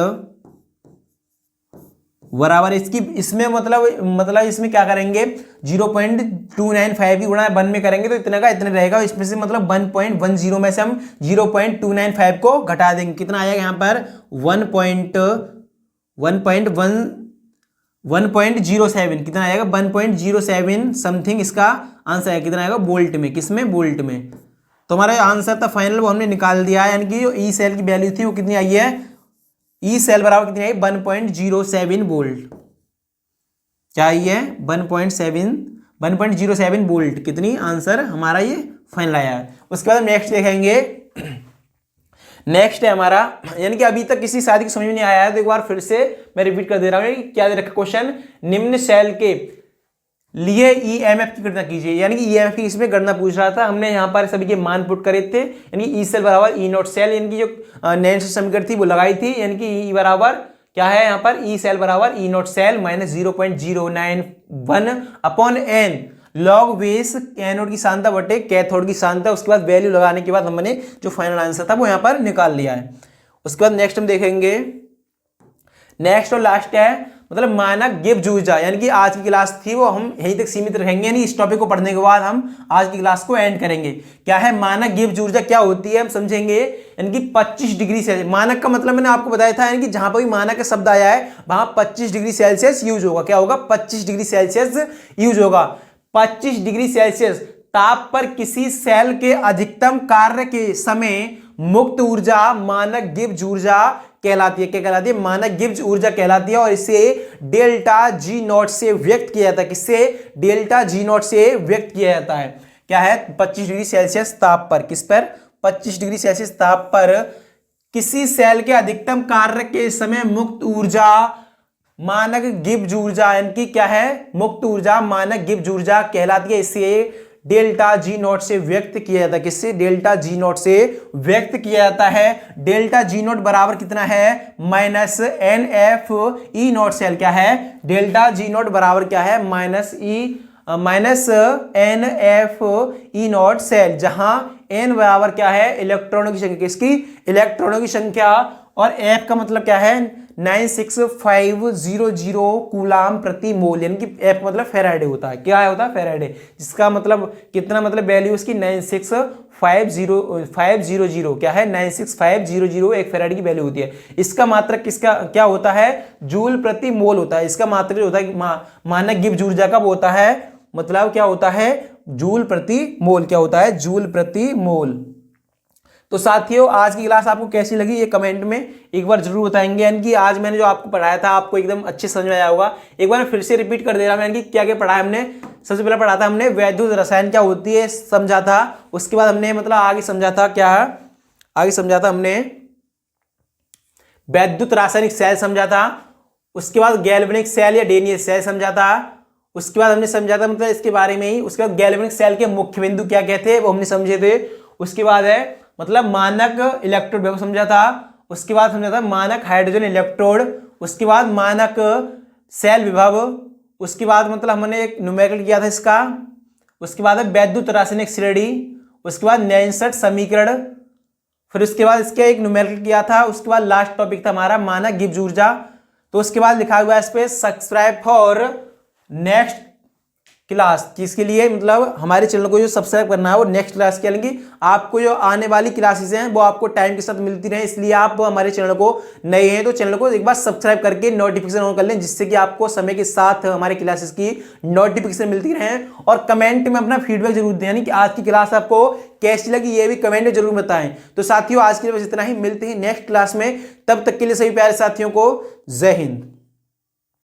बराबर इसकी, इसमें मतलब इसमें क्या करेंगे? 0.295 की गुणा 1 में करेंगे तो इतने का इतने रहेगा। इसमें से मतलब 1.10 में से हम 0.295 को घटा देंगे। कितना आएगा यहाँ पर? 1.07। कितना आएगा? 1.07 समथिंग इसका आंसर है। कितना आएगा? वोल्ट में। किसमें? वोल्ट में। तो हमारा आंसर था फाइनल, वो हमने निकाल दिया है, यानी कि जो ई सेल की वैल्यू थी वो कितनी आई है? ई सेल बराबर कितनी आई? 1.07 वोल्ट। क्या आई है? 1.07 वोल्ट। कितनी? आंसर हमारा ये फाइनल आया है। उसके बाद नेक्स्ट देखेंगे। नेक्स्ट है हमारा, यानी कि अभी तक किसी शादी की समझ में नहीं आया है तो एक बार फिर से मैं रिपीट कर दे रहा हूं कि क्या दे रखा क्वेश्चन। निम्न सेल के लिए ईएमएफ की गणना कीजिए, यानी कि ईएमएफ की इसमें गणना पूछ रहा था। हमने यहाँ पर सभी के मान पुट करे थे, यानी ई सेल बराबर ई नॉट सेल, यानी कि जो नैन समीकरण थी वो लगाई थी, यानी कि ई बराबर क्या है यहाँ पर? ई सेल बराबर E not cell minus 0.091 upon N log base anode की सांद्रता बटे कैथोड की सांद्रता। उसके बाद वैल्यू लगाने के बाद हमने जो फाइनल आंसर था वो यहाँ पर निकाल लिया है। उसके बाद नेक्स्ट हम देखेंगे, नेक्स्ट और लास्ट है मतलब मानक गिब्स ऊर्जा, यानी कि आज की क्लास थी वो हम यहीं तक सीमित रखेंगे, यानी इस टॉपिक को पढ़ने के बाद हम आज की क्लास को एंड करेंगे। क्या है मानक गिब्स ऊर्जा? क्या होती है हम समझेंगे, यानी कि 25 डिग्री सेल्सियस। मानक का मतलब मैंने आपको बताया था, यानी कि जहां पर भी मानक का शब्द आया है वहां 25 डिग्री सेल्सियस यूज होगा। क्या होगा? 25 डिग्री सेल्सियस यूज होगा। 25 डिग्री सेल्सियस ताप पर किसी सेल के अधिकतम कार्य के समय मुक्त ऊर्जा मानक गिब्स ऊर्जा कहलाती है। क्या कहलाती है? मानक गिब्स ऊर्जा कहलाती है और इसे डेल्टा जी नॉट से व्यक्त किया जाता है। किससे? डेल्टा जी नॉट से व्यक्त किया जाता है। क्या है? 25 डिग्री सेल्सियस ताप पर। किस पर? 25 डिग्री सेल्सियस ताप पर किसी सेल के अधिकतम कार्य के समय मुक्त ऊर्जा मानक गिब्स ऊर्जा यानी कि क्या है? मुक्त ऊर्जा मानक गिब्स ऊर्जा कहलाती है। इसे डेल्टा जी नॉट से व्यक्त किया जाता है। किससे? डेल्टा जी नॉट से व्यक्त किया जाता है। डेल्टा जी नॉट बराबर कितना है? Minus n F E not cell. क्या है? डेल्टा जी नॉट बराबर क्या है? Minus n F E not cell, जहां एन बराबर क्या है? इलेक्ट्रॉनों की संख्या। किसकी? इलेक्ट्रॉनों की संख्या। और एफ का मतलब क्या है? 96500 कूलाम प्रति मोल, यानी कि एफ मतलब फेराडे होता है। क्या होता है? फेराडे, जिसका मतलब कितना, मतलब वैल्यू उसकी 96500 क्या है? 96500 एक फेराडे की वैल्यू होती है। इसका मात्रक किसका क्या होता है? जूल प्रति मोल होता है। इसका मात्रक जो होता है मानक गिब्स ऊर्जा का वो होता है, मतलब क्या होता है? जूल प्रति मोल। क्या होता है? जूल प्रति मोल। तो साथियों, आज की क्लास आपको कैसी लगी ये कमेंट में एक बार जरूर बताएंगे। यानी कि आज मैंने जो आपको पढ़ाया था आपको एकदम अच्छे समझ में आया होगा। एक बार मैं फिर से रिपीट कर दे रहा हूं, यानी कि क्या क्या पढ़ा है हमने। सबसे पहले पढ़ा था हमने वैद्युत रसायन क्या होती है समझा था। उसके बाद हमने मतलब आगे समझा था, क्या आगे समझा था हमने? वैद्युत रासायनिक सेल समझा था। उसके बाद गैल्वेनिक सेल या डेनियल सेल समझा था। उसके बाद हमने समझा था मतलब इसके बारे में ही। उसके बाद गैल्वेनिक सेल के मुख्य बिंदु क्या कहते हैं वो हमने समझे थे। उसके बाद है मतलब मानक इलेक्ट्रोड विभव समझा था। उसके बाद समझा था मानक हाइड्रोजन इलेक्ट्रोड। उसके बाद मानक सेल विभव। उसके बाद मतलब हमने एक न्यूमेरिकल किया था इसका। उसके बाद है वैद्युत रासायनिक श्रेणी। उसके बाद नैनसट समीकरण। फिर उसके बाद इसके एक न्यूमेरिकल किया था। उसके बाद लास्ट टॉपिक था हमारा मानक गिब्स ऊर्जा। तो उसके बाद लिखा हुआ है इस पे सब्सक्राइब फॉर नेक्स्ट क्लास। किसके लिए? मतलब हमारे चैनल को जो सब्सक्राइब करना है वो नेक्स्ट क्लास के लिए। आपको जो आने वाली क्लासेस हैं वो आपको टाइम के साथ मिलती रहे, इसलिए आप हमारे चैनल को नए हैं तो चैनल को एक बार सब्सक्राइब करके नोटिफिकेशन ऑन कर लें, जिससे कि आपको समय के साथ हमारे क्लासेस की नोटिफिकेशन मिलती रहे। और कमेंट में अपना फीडबैक जरूर दें, यानी कि आज की क्लास आपको कैसी लगी ये भी कमेंट में जरूर बताएं। तो साथियों, आज के लिए बस इतना ही। मिलते हैं नेक्स्ट क्लास में, तब तक के लिए सभी प्यारे साथियों को जय हिंद।